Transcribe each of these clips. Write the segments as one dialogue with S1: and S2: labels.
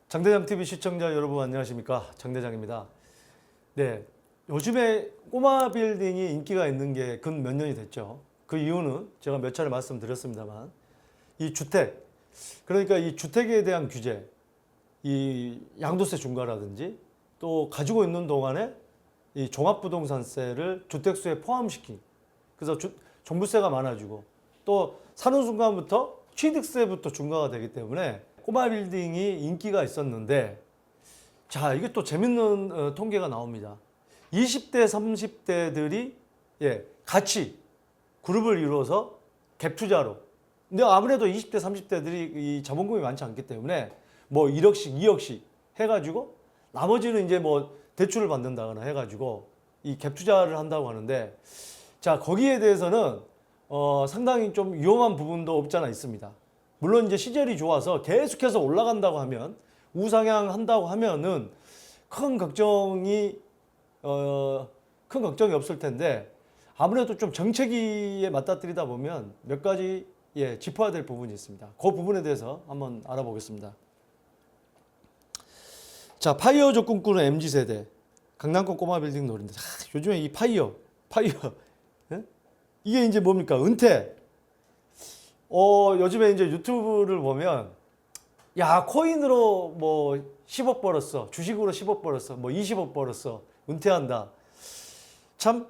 S1: 장대장TV 시청자 여러분 안녕하십니까, 장대장입니다. 네, 요즘에 꼬마 빌딩이 인기가 있는 게 근 몇 년이 됐죠. 그 이유는 제가 몇 차례 말씀드렸습니다만 이 주택, 그러니까 이 주택에 대한 규제, 이 양도세 중과라든지 또 가지고 있는 동안에 이 종합부동산세를 주택수에 포함시킨, 그래서 종부세가 많아지고 또 사는 순간부터 취득세부터 중과가 되기 때문에 꼬마 빌딩이 인기가 있었는데, 자, 이게 또 재밌는 통계가 나옵니다. 20대, 30대들이 같이 그룹을 이루어서 갭 투자로. 근데 아무래도 20대, 30대들이 이 자본금이 많지 않기 때문에 뭐 1억씩, 2억씩 해가지고 나머지는 이제 뭐 대출을 받는다거나 해가지고 이 갭 투자를 한다고 하는데, 자, 거기에 대해서는 상당히 좀 위험한 부분도 없지 않아 있습니다. 물론 이제 시절이 좋아서 계속해서 올라간다고 하면, 우상향 한다고 하면은 큰 걱정이 없을 텐데, 아무래도 좀 정체기에 맞닥뜨리다 보면 몇 가지 짚어야 될 부분이 있습니다. 그 부분에 대해서 한번 알아보겠습니다. 자, 파이어족 꿈꾸는 MZ세대 강남권 꼬마 빌딩 놀인데, 요즘에 이 파이어 이게 이제 뭡니까? 은퇴. 요즘에 이제 유튜브를 보면, 야, 코인으로 뭐 10억 벌었어, 주식으로 10억 벌었어, 뭐 20억 벌었어, 은퇴한다. 참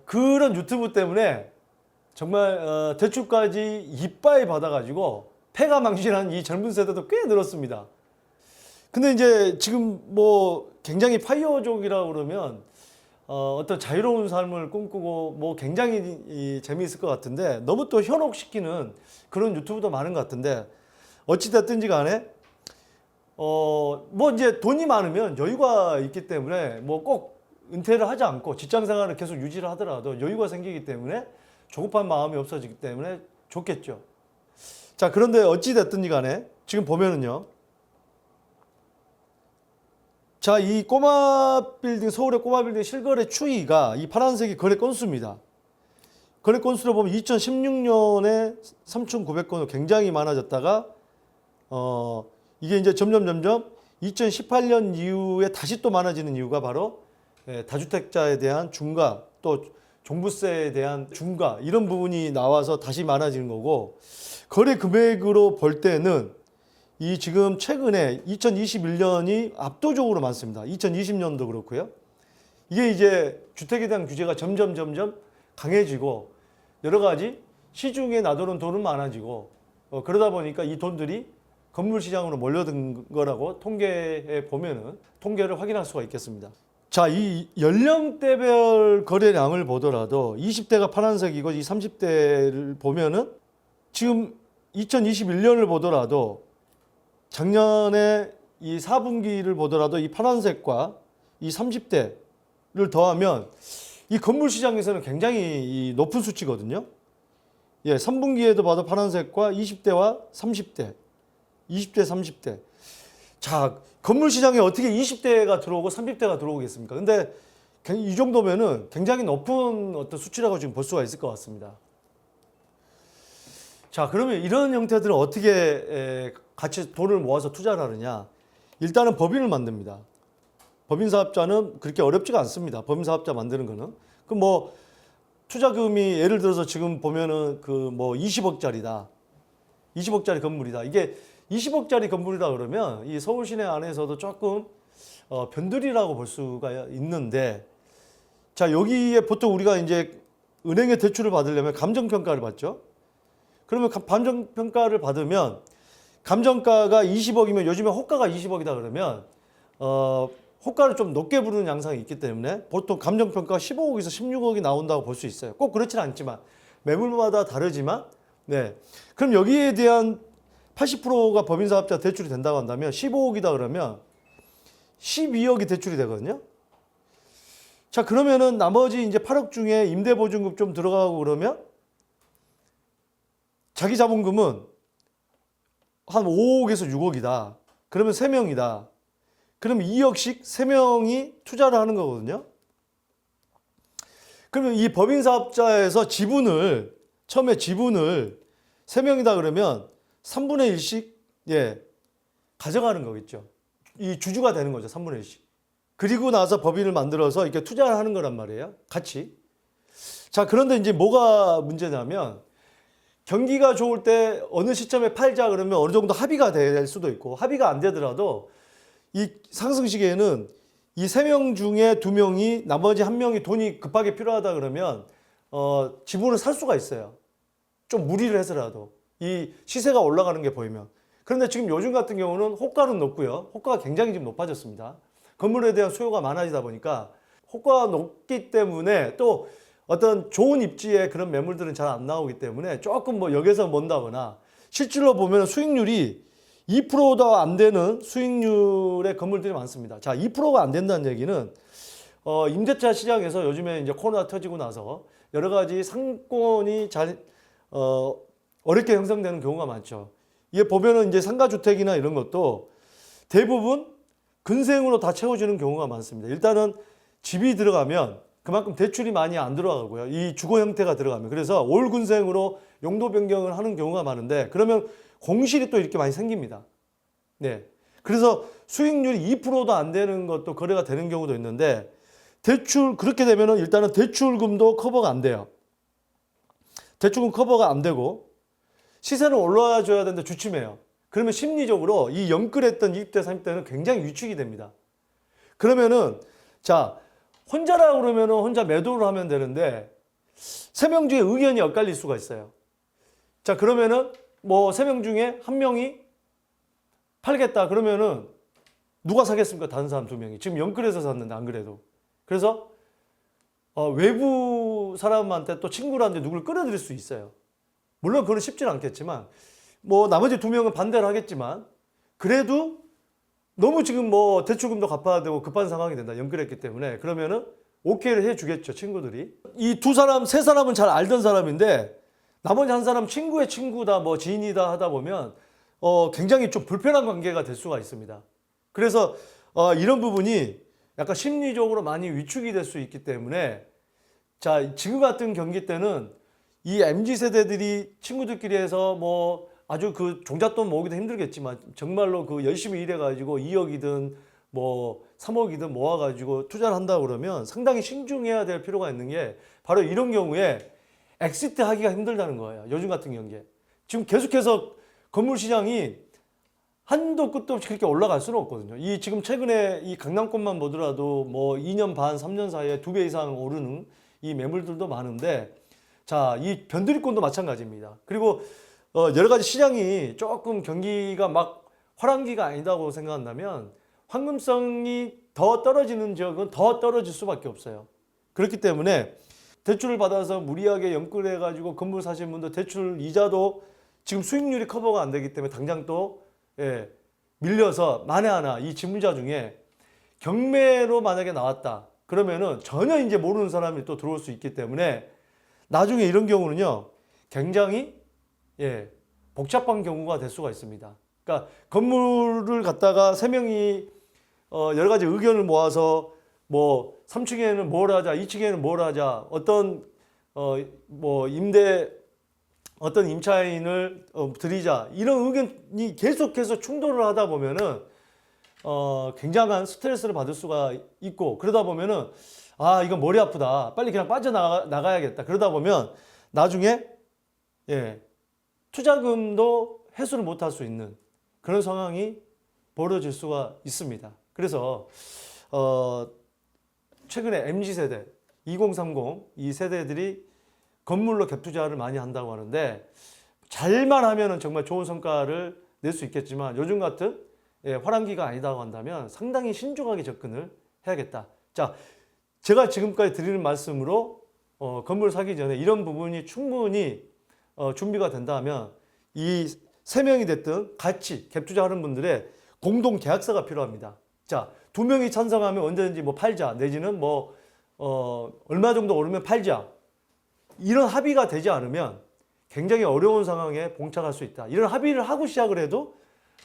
S1: 그런 유튜브 때문에 정말 대출까지 이빠이 받아가지고 패가 망신한 이 젊은 세대도 꽤 늘었습니다. 근데 이제 지금 뭐 굉장히 파이어족이라고 그러면 어떤 자유로운 삶을 꿈꾸고 뭐 굉장히 재미있을 것 같은데, 너무 또 현혹시키는 그런 유튜브도 많은 것 같은데, 어찌됐든지 간에 뭐 이제 돈이 많으면 여유가 있기 때문에 뭐 꼭 은퇴를 하지 않고 직장 생활을 계속 유지를 하더라도 여유가 생기기 때문에 조급한 마음이 없어지기 때문에 좋겠죠. 자, 그런데 어찌됐든지 간에 지금 보면은요, 자, 이 꼬마 빌딩, 서울의 꼬마 빌딩 실거래 추이가 이 파란색이 거래 건수입니다. 거래 건수로 보면 2016년에 3,900건으로 굉장히 많아졌다가 이게 이제 점점 2018년 이후에 다시 또 많아지는 이유가 바로 다주택자에 대한 중과 또 종부세에 대한 중과, 이런 부분이 나와서 다시 많아지는 거고, 거래 금액으로 볼 때는 이 지금 최근에 2021년이 압도적으로 많습니다. 2020년도 그렇고요. 이게 이제 주택에 대한 규제가 점점 강해지고 여러 가지 시중에 나도는 돈은 많아지고 그러다 보니까 이 돈들이 건물 시장으로 몰려든 거라고 통계에 보면은 통계를 확인할 수가 있겠습니다. 자, 이 연령대별 거래량을 보더라도 20대가 파란색이고 이 30대를 보면은 지금 2021년을 보더라도 작년에 이 4분기를 보더라도 이 파란색과 이 30대를 더하면 이 건물 시장에서는 굉장히 높은 수치거든요. 3분기에도 봐도 파란색과 20대와 30대, 20대, 30대. 자, 건물 시장에 어떻게 20대가 들어오고 30대가 들어오겠습니까? 근데 이 정도면은 굉장히 높은 어떤 수치라고 지금 볼 수가 있을 것 같습니다. 자, 그러면 이런 형태들은 어떻게 같이 돈을 모아서 투자를 하느냐? 일단은 법인을 만듭니다. 법인 사업자는 그렇게 어렵지가 않습니다. 법인 사업자 만드는 거는. 그 뭐 투자금이 예를 들어서 지금 보면은 그 뭐 20억짜리다. 20억짜리 건물이다. 이게 20억짜리 건물이다 그러면 이 서울 시내 안에서도 조금 변두리라고 볼 수가 있는데, 자, 여기에 보통 우리가 이제 은행에 대출을 받으려면 감정평가를 받죠. 그러면 감정평가를 받으면 감정가가 20억이면 요즘에 호가가 20억이다 그러면 호가를 좀 높게 부르는 양상이 있기 때문에 보통 감정평가가 15억에서 16억이 나온다고 볼 수 있어요. 꼭 그렇지는 않지만 매물마다 다르지만, 그럼 여기에 대한 80%가 법인사업자 대출이 된다고 한다면 15억이다 그러면 12억이 대출이 되거든요. 자, 그러면은 나머지 이제 8억 중에 임대보증금 좀 들어가고 그러면 자기 자본금은 한 5억에서 6억이다. 그러면 3명이다. 그러면 2억씩 3명이 투자를 하는 거거든요. 그러면 이 법인사업자에서 지분을, 처음에 지분을 3명이다 그러면 3분의 1씩, 예, 가져가는 거겠죠. 이 주주가 되는 거죠. 3분의 1씩. 그리고 나서 법인을 만들어서 이렇게 투자를 하는 거란 말이에요. 같이. 자, 그런데 이제 뭐가 문제냐면 경기가 좋을 때 어느 시점에 팔자 그러면 어느 정도 합의가 될 수도 있고 합의가 안 되더라도 이 상승 시기에는 이 3명 중에 2명이 나머지 1명이 돈이 급하게 필요하다 그러면 지분을 살 수가 있어요. 좀 무리를 해서라도 이 시세가 올라가는 게 보이면. 그런데 지금 요즘 같은 경우는 호가는 높고요. 호가가 굉장히 지금 높아졌습니다. 건물에 대한 수요가 많아지다 보니까 호가가 높기 때문에 또 어떤 좋은 입지의 그런 매물들은 잘 안 나오기 때문에 조금 뭐 여기서 먼다거나 실질로 보면 수익률이 2%도 안 되는 수익률의 건물들이 많습니다. 자, 2%가 안 된다는 얘기는 임대차 시장에서 요즘에 이제 코로나 터지고 나서 여러 가지 상권이 잘 어렵게 형성되는 경우가 많죠. 이게 보면은 이제 상가주택이나 이런 것도 대부분 근생으로 다 채워지는 경우가 많습니다. 일단은 집이 들어가면 그만큼 대출이 많이 안 들어가고요. 이 주거 형태가 들어가면. 그래서 올 근생으로 용도 변경을 하는 경우가 많은데 그러면 공실이 또 이렇게 많이 생깁니다. 네. 그래서 수익률이 2%도 안 되는 것도 거래가 되는 경우도 있는데 대출, 그렇게 되면은 일단은 대출금도 커버가 안 돼요. 대출금 커버가 안 되고 시세는 올라줘야 되는데 주춤해요. 그러면 심리적으로 이 영끌했던 20대, 30대는 굉장히 위축이 됩니다. 그러면은 자, 혼자라 그러면은 혼자 매도를 하면 되는데 3명 중에 의견이 엇갈릴 수가 있어요. 자, 그러면은 뭐 3명 중에 1명이 팔겠다 그러면은 누가 사겠습니까? 다른 사람 2명이. 지금 영끌해서 샀는데 안 그래도. 그래서 외부 사람한테 또 친구한테 누굴 끌어들일 수 있어요. 물론 그건 쉽지는 않겠지만 뭐 나머지 2명은 반대를 하겠지만 그래도 너무 지금 뭐 대출금도 갚아야 되고 급한 상황이 된다. 연끌했기 때문에. 그러면은 오케이를 해주겠죠. 친구들이. 이 2사람, 3사람은 잘 알던 사람인데 나머지 1사람 친구의 친구다 뭐 지인이다 하다 보면 굉장히 좀 불편한 관계가 될 수가 있습니다. 그래서 이런 부분이 약간 심리적으로 많이 위축이 될 수 있기 때문에 자, 지금 같은 경기 때는 이 MZ세대들이 친구들끼리 해서 뭐 아주 그 종잣돈 모으기도 힘들겠지만 정말로 그 열심히 일해가지고 2억이든 뭐 3억이든 모아가지고 투자를 한다 그러면 상당히 신중해야 될 필요가 있는 게 바로 이런 경우에 엑시트 하기가 힘들다는 거예요. 요즘 같은 경기에. 지금 계속해서 건물 시장이 한도 끝도 없이 그렇게 올라갈 수는 없거든요. 이 지금 최근에 이 강남권만 보더라도 뭐 2년 반, 3년 사이에 2배 이상 오르는 이 매물들도 많은데 자, 이 변두리권도 마찬가지입니다. 그리고 여러 가지 시장이 조금 경기가 막 화랑기가 아니다고 생각한다면 황금성이 더 떨어지는 지역은 더 떨어질 수밖에 없어요. 그렇기 때문에 대출을 받아서 무리하게 연끌해가지고 건물 사시는 분들 대출 이자도 지금 수익률이 커버가 안 되기 때문에 당장 또 밀려서 만에 하나 이 지문자 중에 경매로 만약에 나왔다 그러면은 전혀 이제 모르는 사람이 또 들어올 수 있기 때문에 나중에 이런 경우는요 굉장히 복잡한 경우가 될 수가 있습니다. 그러니까 건물을 갖다가 3명이 여러 가지 의견을 모아서 뭐 3층에는 뭘 하자, 2층에는 뭘 하자, 어떤 뭐 어떤 임차인을 들이자 이런 의견이 계속해서 충돌을 하다 보면은 굉장한 스트레스를 받을 수가 있고 그러다 보면은 아 이건 머리 아프다 빨리 그냥 빠져나가야겠다 그러다 보면 나중에 투자금도 회수를 못할 수 있는 그런 상황이 벌어질 수가 있습니다. 그래서 최근에 MZ세대 2030 이 세대들이 건물로 갭 투자를 많이 한다고 하는데 잘만 하면은 정말 좋은 성과를 낼 수 있겠지만 요즘 같은 화랑기가 아니다고 한다면 상당히 신중하게 접근을 해야겠다. 자, 제가 지금까지 드리는 말씀으로 건물 사기 전에 이런 부분이 충분히 준비가 된다면 이 3명이 됐든 같이 갭 투자하는 분들의 공동 계약서가 필요합니다. 자, 2명이 찬성하면 언제든지 뭐 팔자 내지는 뭐 얼마 정도 오르면 팔자 이런 합의가 되지 않으면 굉장히 어려운 상황에 봉착할 수 있다. 이런 합의를 하고 시작을 해도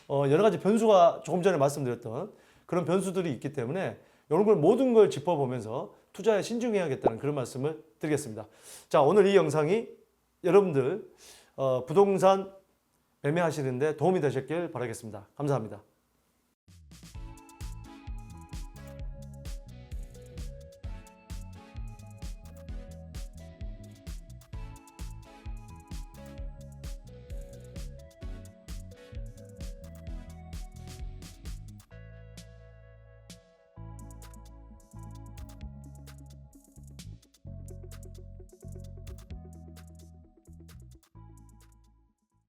S1: 여러 가지 변수가 조금 전에 말씀드렸던 그런 변수들이 있기 때문에 이런 걸 모든 걸 짚어보면서 투자에 신중해야겠다는 그런 말씀을 드리겠습니다. 자, 오늘 이 영상이 여러분들 부동산 매매하시는데 도움이 되셨길 바라겠습니다. 감사합니다.